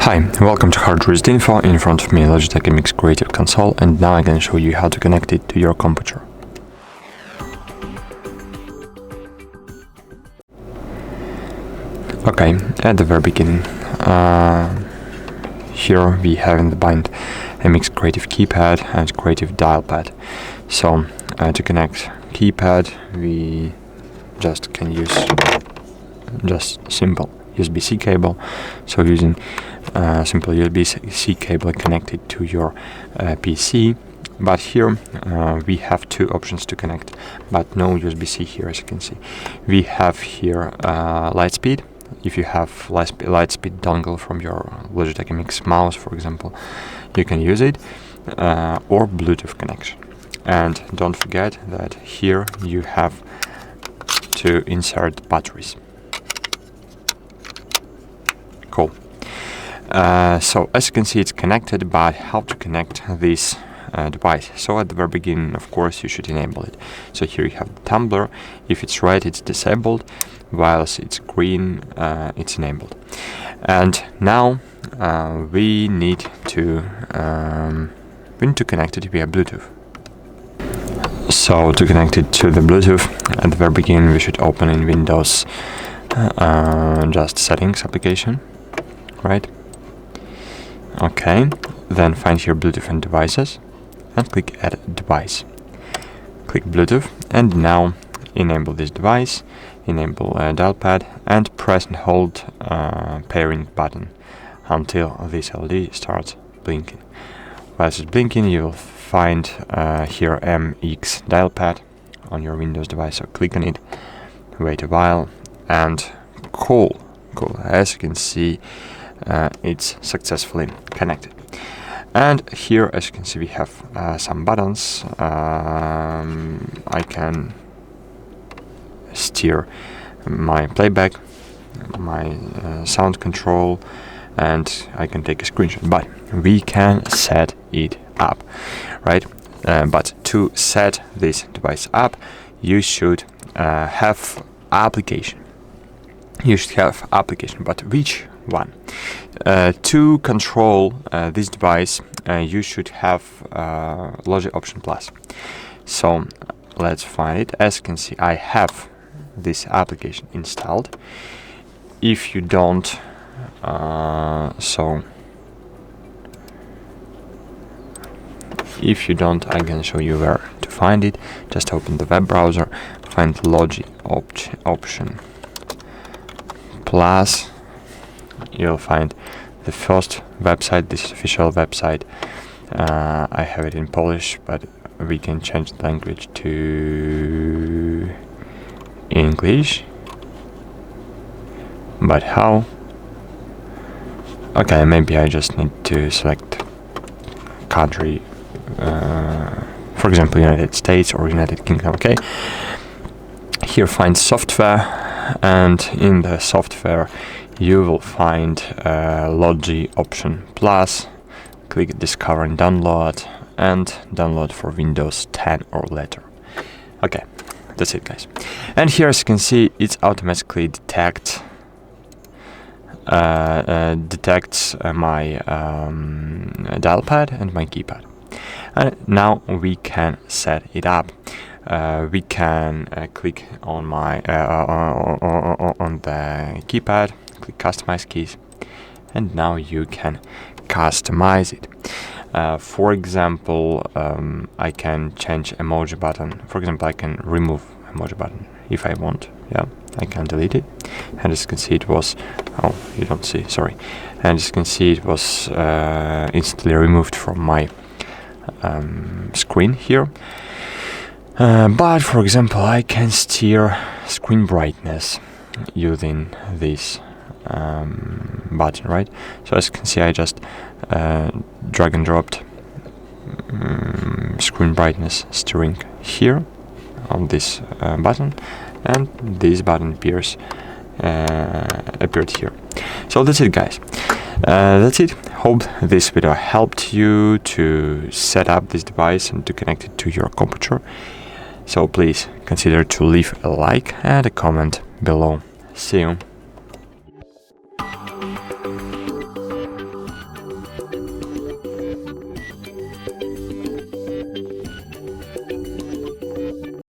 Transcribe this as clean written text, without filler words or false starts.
Hi, welcome to HardReset.Info. In front of me Logitech MX Creative Console, and now I can show you how to connect it to your computer. Okay, at the very beginning, here we have in the bind MX Creative Keypad and Creative Dialpad. So to connect keypad, we just can use just simple USB-C cable. So using simple USB-C cable connected to your PC. But here we have two options to connect, but no USB-C here, as you can see. We have here Lightspeed. If you have Lightspeed dongle from your Logitech MX mouse, for example, you can use it, or Bluetooth connection. And don't forget that here you have to insert batteries. Cool. So as you can see, it's connected, but how to connect this device? So at the very beginning, of course, you should enable it. So here you have the tumbler. If it's red, it's disabled, whilst it's green, it's enabled. And now we need to connect it via Bluetooth. So to connect it to the Bluetooth, at the very beginning, we should open in Windows just Settings application, right? Okay, then find here Bluetooth and Devices and click Add Device. Click Bluetooth, and now enable this device, enable dialpad, and press and hold pairing button until this LED starts blinking. While it's blinking, you will find here MX dialpad on your Windows device, so click on it, wait a while, and cool, as you can see, it's successfully connected. And here, as you can see, we have some buttons. I can steer my playback, my sound control, and I can take a screenshot, but we can set it up, right? But to set this device up, you should have application. You should have application, but which one? To control this device, you should have Logi Option Plus. So let's find it. As you can see, I have this application installed. If you don't, if you don't, I can show you where to find it. Just open the web browser, find Logi Option Plus. You'll find the first website. This is official website. I have it in Polish, but we can change the language to English. But how? Okay, maybe I just need to select country, for example, United States or United Kingdom. Okay. Here find software, and in the software you will find Logi Option Plus. Click Discover and Download, and download for Windows 10 or later. Okay, that's it, guys. And here, as you can see, it automatically detects my dialpad and my keypad. And now we can set it up. We can click on my on the keypad, click Customize Keys, and now you can customize it. For example, I can change emoji button. For example, I can remove emoji button if I want. Yeah, I can delete it. And as you can see, it was, oh, you don't see, sorry. And as you can see, it was instantly removed from my screen here. But for example, I can steer screen brightness using this button, right? So as you can see, I just drag and dropped screen brightness steering here on this button, and this button appeared here. So that's it, guys. That's it. Hope this video helped you to set up this device and to connect it to your computer. So please consider to leave a like and a comment below. See you.